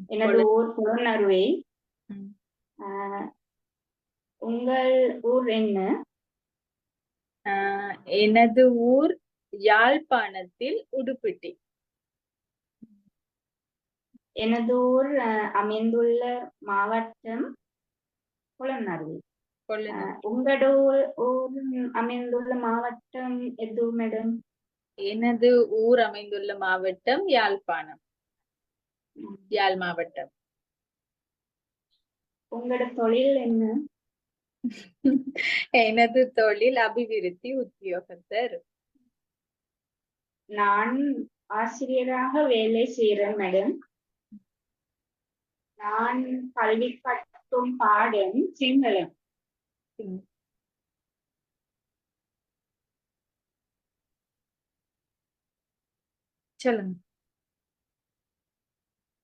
எனது ஊர் புலனறுவை. ஆஹ் உங்கள் ஊர் என்ன? எனது ஊர் யாழ்ப்பாணத்தில் உடுப்பிட்டி. எனது ஊர் அமைந்துள்ள மாவட்டம் புலனறுவை. உங்களோட ஊர் அமைந்துள்ள மாவட்டம் எது மேடம்? எனது ஊர் அமைந்துள்ள மாவட்டம் யாழ்ப்பாணம், யாழ் மாவட்டம். உங்களோட தொழில் என்ன? எனது தொழில் அபிவிருத்தி உத்தியோகத்தர். நான் ஆசிரியராக வேலை செய்கிறேன் மேடம். நான் கல்வி கற்கும் பாடம் சிங்களம். சொல்லுங்க.